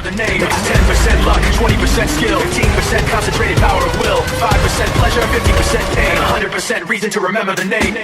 the name. It's 10% luck, 20% skill, 15% concentrated power of will, 5% pleasure, 50% pain, 100% reason to remember the name.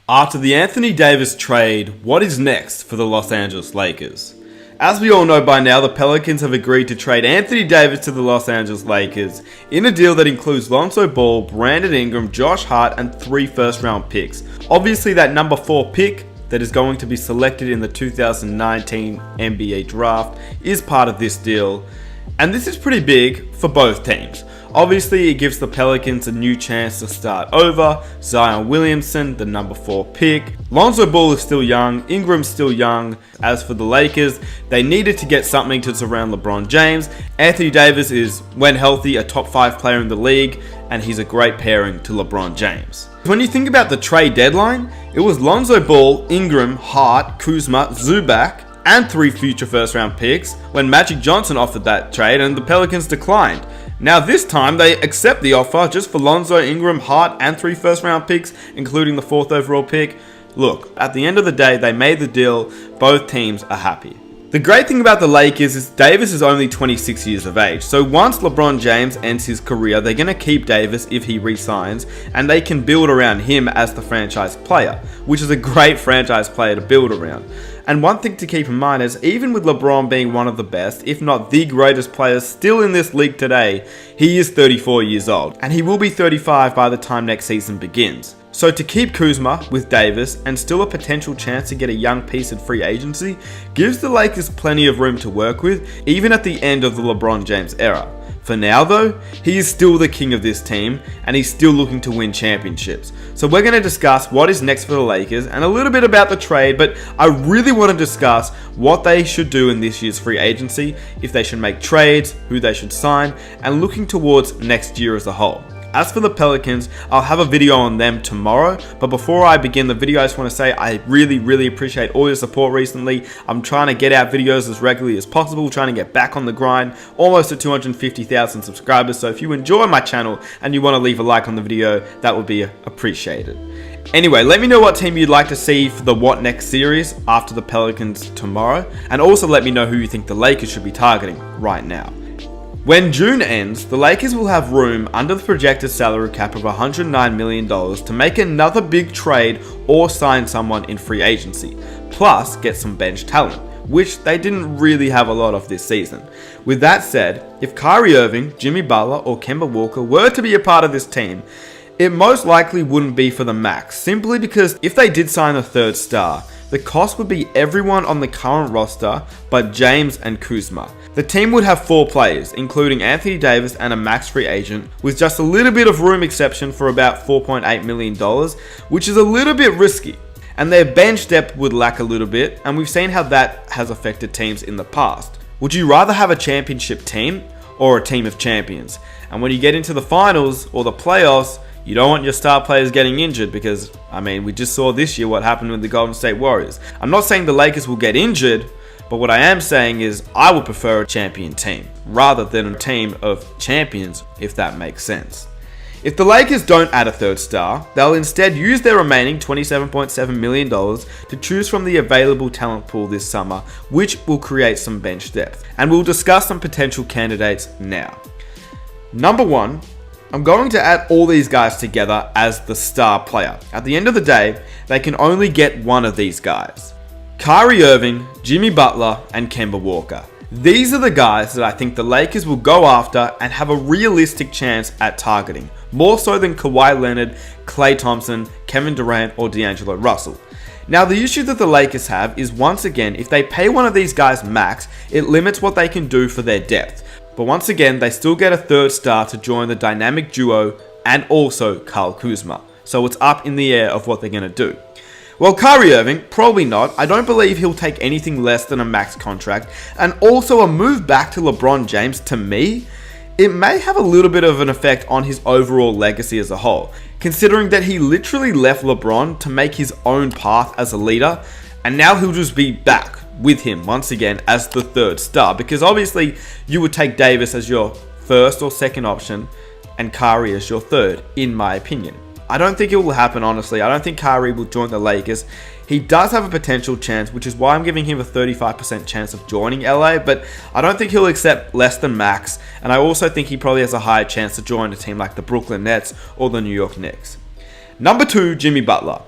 After the Anthony Davis trade, what is next for the Los Angeles Lakers? As we all know by now, the Pelicans have agreed to trade Anthony Davis to the Los Angeles Lakers in a deal that includes Lonzo Ball, Brandon Ingram, Josh Hart, and 3 first-round picks. Obviously, that number 4 pick that is going to be selected in the 2019 NBA draft is part of this deal, and this is pretty big for both teams. Obviously, it gives the Pelicans a new chance to start over. Zion Williamson, the number 4 pick. Lonzo Ball is still young. Ingram's still young. As for the Lakers, they needed to get something to surround LeBron James. Anthony Davis is, when healthy, a top 5 player in the league, and he's a great pairing to LeBron James. When you think about the trade deadline, it was Lonzo Ball, Ingram, Hart, Kuzma, Zubac, and 3 future first-round picks when Magic Johnson offered that trade and the Pelicans declined. Now this time they accept the offer just for Lonzo, Ingram, Hart, and 3 first-round picks, including the 4th overall pick. Look, at the end of the day, they made the deal. Both teams are happy. The great thing about the Lakers is Davis is only 26 years of age, so once LeBron James ends his career, they're going to keep Davis if he re-signs, and they can build around him as the franchise player, which is a great franchise player to build around. And one thing to keep in mind is, even with LeBron being one of the best, if not the greatest players still in this league today, he is 34 years old, and he will be 35 by the time next season begins. So to keep Kuzma with Davis and still a potential chance to get a young piece in free agency gives the Lakers plenty of room to work with, even at the end of the LeBron James era. For now though, he is still the king of this team and he's still looking to win championships. So we're going to discuss what is next for the Lakers and a little bit about the trade, but I really want to discuss what they should do in this year's free agency, if they should make trades, who they should sign, and looking towards next year as a whole. As for the Pelicans, I'll have a video on them tomorrow, but before I begin the video, I just want to say I really appreciate all your support recently. I'm trying to get out videos as regularly as possible, trying to get back on the grind, almost at 250,000 subscribers, so if you enjoy my channel and you want to leave a like on the video, that would be appreciated. Anyway, let me know what team you'd like to see for the What Next series after the Pelicans tomorrow, and also let me know who you think the Lakers should be targeting right now. When June ends, the Lakers will have room under the projected salary cap of $109 million to make another big trade or sign someone in free agency, plus get some bench talent, which they didn't really have a lot of this season. With that said, if Kyrie Irving, Jimmy Butler, or Kemba Walker were to be a part of this team, it most likely wouldn't be for the max, simply because if they did sign a 3rd star, the cost would be everyone on the current roster but James and Kuzma. The team would have 4 players, including Anthony Davis and a max free agent, with just a little bit of room exception for about $4.8 million, which is a little bit risky. And their bench depth would lack a little bit, and we've seen how that has affected teams in the past. Would you rather have a championship team or a team of champions? And when you get into the finals or the playoffs, you don't want your star players getting injured because, we just saw this year what happened with the Golden State Warriors. I'm not saying the Lakers will get injured, but what I am saying is I would prefer a champion team rather than a team of champions, if that makes sense. If the Lakers don't add a 3rd star, they'll instead use their remaining $27.7 million to choose from the available talent pool this summer, which will create some bench depth. And we'll discuss some potential candidates now. Number 1, I'm going to add all these guys together as the star player. At the end of the day, they can only get one of these guys. Kyrie Irving, Jimmy Butler, and Kemba Walker. These are the guys that I think the Lakers will go after and have a realistic chance at targeting, more so than Kawhi Leonard, Klay Thompson, Kevin Durant, or D'Angelo Russell. Now the issue that the Lakers have is, once again, if they pay one of these guys max, it limits what they can do for their depth. But once again, they still get a 3rd star to join the dynamic duo and also Kyle Kuzma. So it's up in the air of what they're going to do. Well, Kyrie Irving, probably not. I don't believe he'll take anything less than a max contract. And also a move back to LeBron James, to me, it may have a little bit of an effect on his overall legacy as a whole, considering that he literally left LeBron to make his own path as a leader, and now he'll just be back with him once again as the 3rd star, because obviously you would take Davis as your 1st or 2nd option and Kyrie as your 3rd, in my opinion. I don't think it will happen, honestly. I don't think Kyrie will join the Lakers. He does have a potential chance, which is why I'm giving him a 35% chance of joining LA, but I don't think he'll accept less than max, and I also think he probably has a higher chance to join a team like the Brooklyn Nets or the New York Knicks. Number 2, Jimmy Butler.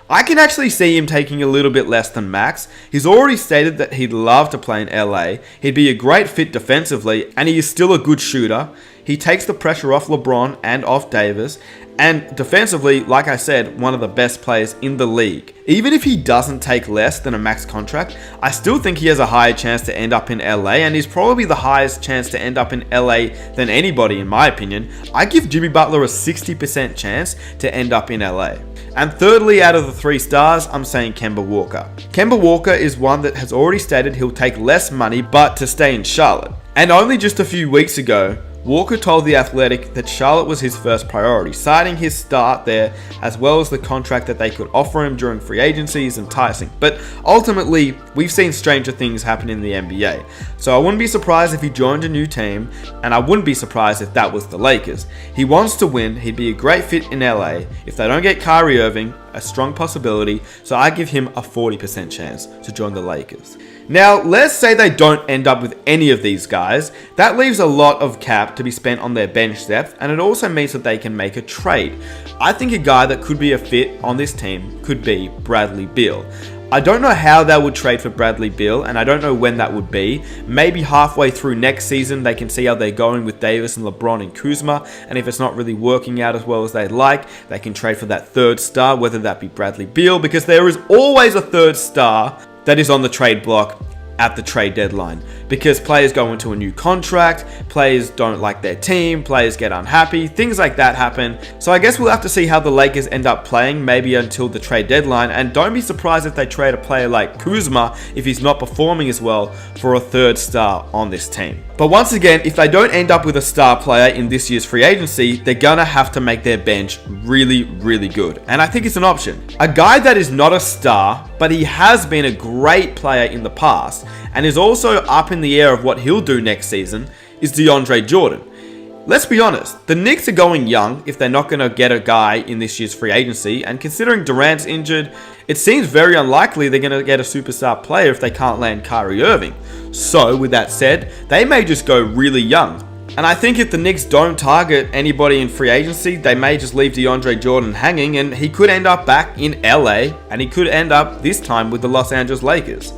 I can actually see him taking a little bit less than max. He's already stated that he'd love to play in LA. He'd be a great fit defensively, and he is still a good shooter. He takes the pressure off LeBron and off Davis, and defensively, like I said, one of the best players in the league. Even if he doesn't take less than a max contract, I still think he has a higher chance to end up in LA, and he's probably the highest chance to end up in LA than anybody in my opinion. I give Jimmy Butler a 60% chance to end up in LA. And thirdly, out of the 3 stars, I'm saying Kemba Walker. Kemba Walker is one that has already stated he'll take less money, but to stay in Charlotte. And only just a few weeks ago, Walker told The Athletic that Charlotte was his first priority, citing his start there as well as the contract that they could offer him during free agency is enticing. But ultimately, we've seen stranger things happen in the NBA. So I wouldn't be surprised if he joined a new team, and I wouldn't be surprised if that was the Lakers. He wants to win, he'd be a great fit in LA. If they don't get Kyrie Irving, a strong possibility, so I give him a 40% chance to join the Lakers. Now, let's say they don't end up with any of these guys. That leaves a lot of cap to be spent on their bench depth, and it also means that they can make a trade. I think a guy that could be a fit on this team could be Bradley Beal. I don't know how they would trade for Bradley Beal, and I don't know when that would be. Maybe halfway through next season, they can see how they're going with Davis and LeBron and Kuzma, and if it's not really working out as well as they'd like, they can trade for that 3rd star, whether that be Bradley Beal, because there is always a 3rd star that is on the trade block at the trade deadline, because players go into a new contract, players don't like their team, players get unhappy, things like that happen. So I guess we'll have to see how the Lakers end up playing, maybe until the trade deadline, and don't be surprised if they trade a player like Kuzma if he's not performing as well for a 3rd star on this team. But once again, if they don't end up with a star player in this year's free agency, they're gonna have to make their bench really, really good. And I think it's an option. A guy that is not a star, but he has been a great player in the past, and is also up in the air of what he'll do next season, is DeAndre Jordan. Let's be honest, the Knicks are going young if they're not going to get a guy in this year's free agency, and considering Durant's injured, it seems very unlikely they're going to get a superstar player if they can't land Kyrie Irving. So, with that said, they may just go really young. And I think if the Knicks don't target anybody in free agency, they may just leave DeAndre Jordan hanging, and he could end up back in LA, and he could end up this time with the Los Angeles Lakers.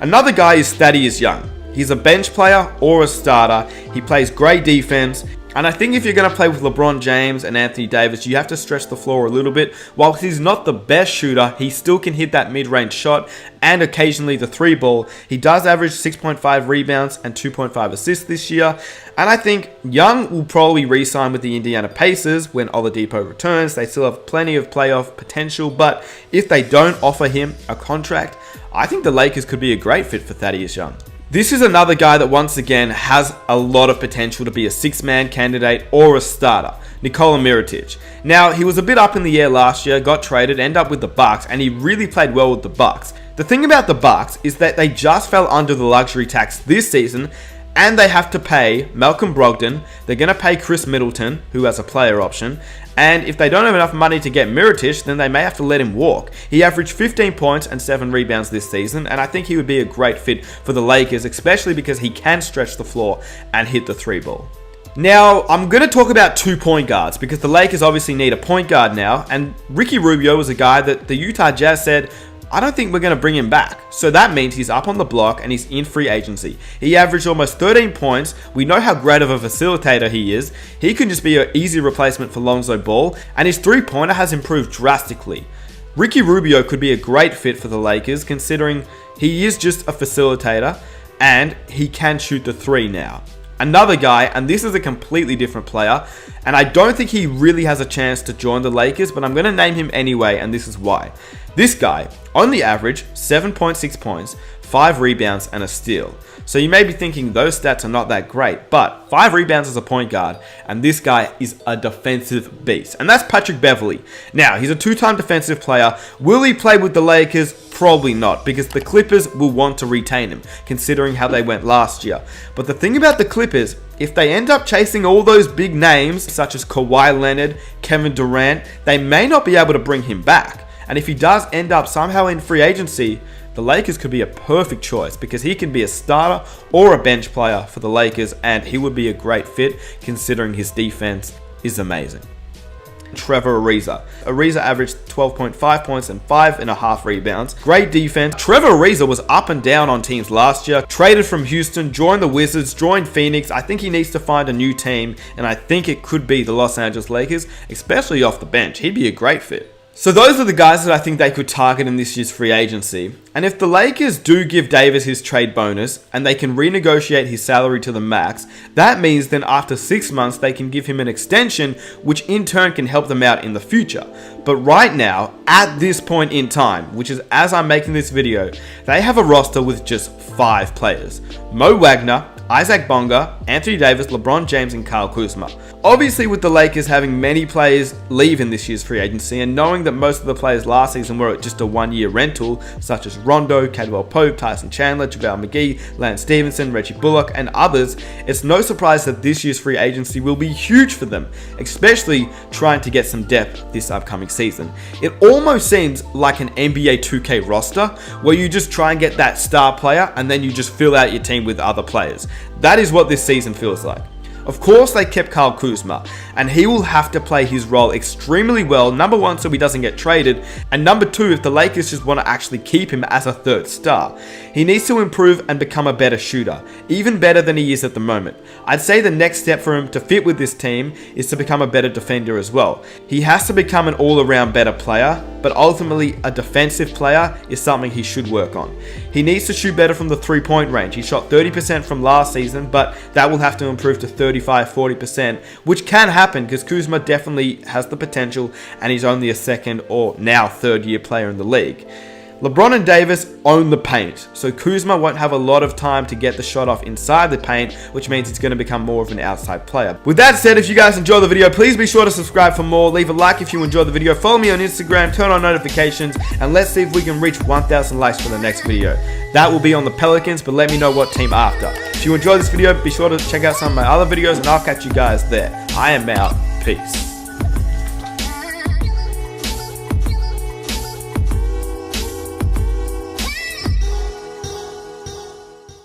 Another guy is Thaddeus Young. He's a bench player or a starter. He plays great defense. And I think if you're going to play with LeBron James and Anthony Davis, you have to stretch the floor a little bit. While he's not the best shooter, he still can hit that mid-range shot and occasionally the 3 ball. He does average 6.5 rebounds and 2.5 assists this year. And I think Young will probably re-sign with the Indiana Pacers when Oladipo returns. They still have plenty of playoff potential, but if they don't offer him a contract, I think the Lakers could be a great fit for Thaddeus Young. This is another guy that once again has a lot of potential to be a 6-man candidate or a starter, Nikola Mirotic. Now, he was a bit up in the air last year, got traded, ended up with the Bucks, and he really played well with the Bucks. The thing about the Bucks is that they just fell under the luxury tax this season, and they have to pay Malcolm Brogdon, they're going to pay Chris Middleton, who has a player option, and if they don't have enough money to get Mirotic, then they may have to let him walk. He averaged 15 points and 7 rebounds this season, and I think he would be a great fit for the Lakers, especially because he can stretch the floor and hit the 3 ball. Now, I'm going to talk about 2 point guards, because the Lakers obviously need a point guard now, and Ricky Rubio was a guy that the Utah Jazz said, I don't think we're going to bring him back. So that means he's up on the block and he's in free agency. He averaged almost 13 points. We know how great of a facilitator he is. He can just be an easy replacement for Lonzo Ball, and his 3-pointer has improved drastically. Ricky Rubio could be a great fit for the Lakers, considering he is just a facilitator and he can shoot the 3 now. Another guy, and this is a completely different player, and I don't think he really has a chance to join the Lakers, but I'm going to name him anyway, and this is why. This guy, on the average, 7.6 points, 5 rebounds, and a steal. So you may be thinking those stats are not that great, but 5 rebounds as a point guard, and this guy is a defensive beast. And that's Patrick Beverley. Now, he's a 2-time defensive player. Will he play with the Lakers? Probably not, because the Clippers will want to retain him, considering how they went last year. But the thing about the Clippers, if they end up chasing all those big names, such as Kawhi Leonard, Kevin Durant, they may not be able to bring him back. And if he does end up somehow in free agency, the Lakers could be a perfect choice because he can be a starter or a bench player for the Lakers, and he would be a great fit considering his defense is amazing. Trevor Ariza. Ariza averaged 12.5 points and 5.5 rebounds. Great defense. Trevor Ariza was up and down on teams last year. Traded from Houston, joined the Wizards, joined Phoenix. I think he needs to find a new team, and I think it could be the Los Angeles Lakers, especially off the bench. He'd be a great fit. So those are the guys that I think they could target in this year's free agency. And if the Lakers do give Davis his trade bonus and they can renegotiate his salary to the max, that means then after 6 months they can give him an extension, which in turn can help them out in the future. But right now, at this point in time, which is as I'm making this video, they have a roster with just 5 players. Mo Wagner, Isaac Bonga, Anthony Davis, LeBron James, and Kyle Kuzma. Obviously, with the Lakers having many players leave in this year's free agency and knowing that most of the players last season were just a one-year rental, such as Rondo, Cadwell Pope, Tyson Chandler, JaVale McGee, Lance Stevenson, Reggie Bullock, and others, it's no surprise that this year's free agency will be huge for them, especially trying to get some depth this upcoming season. It almost seems like an NBA 2K roster where you just try and get that star player and then you just fill out your team with other players. That is what this season feels like. Of course, they kept Kyle Kuzma, and he will have to play his role extremely well, number one, so he doesn't get traded, and number two, if the Lakers just want to actually keep him as a third star. He needs to improve and become a better shooter, even better than he is at the moment. I'd say the next step for him to fit with this team is to become a better defender as well. He has to become an all-around better player, but ultimately a defensive player is something he should work on. He needs to shoot better from the three-point range. He shot 30% from last season, but that will have to improve to 35-40%, which can happen because Kuzma definitely has the potential and he's only a second or now third year player in the league. LeBron and Davis own the paint, so Kuzma won't have a lot of time to get the shot off inside the paint, which means he's going to become more of an outside player. With that said, if you guys enjoyed the video, please be sure to subscribe for more. Leave a like if you enjoyed the video. Follow me on Instagram, turn on notifications, and let's see if we can reach 1,000 likes for the next video. That will be on the Pelicans, but let me know what team after. If you enjoyed this video, be sure to check out some of my other videos, and I'll catch you guys there. I am out. Peace.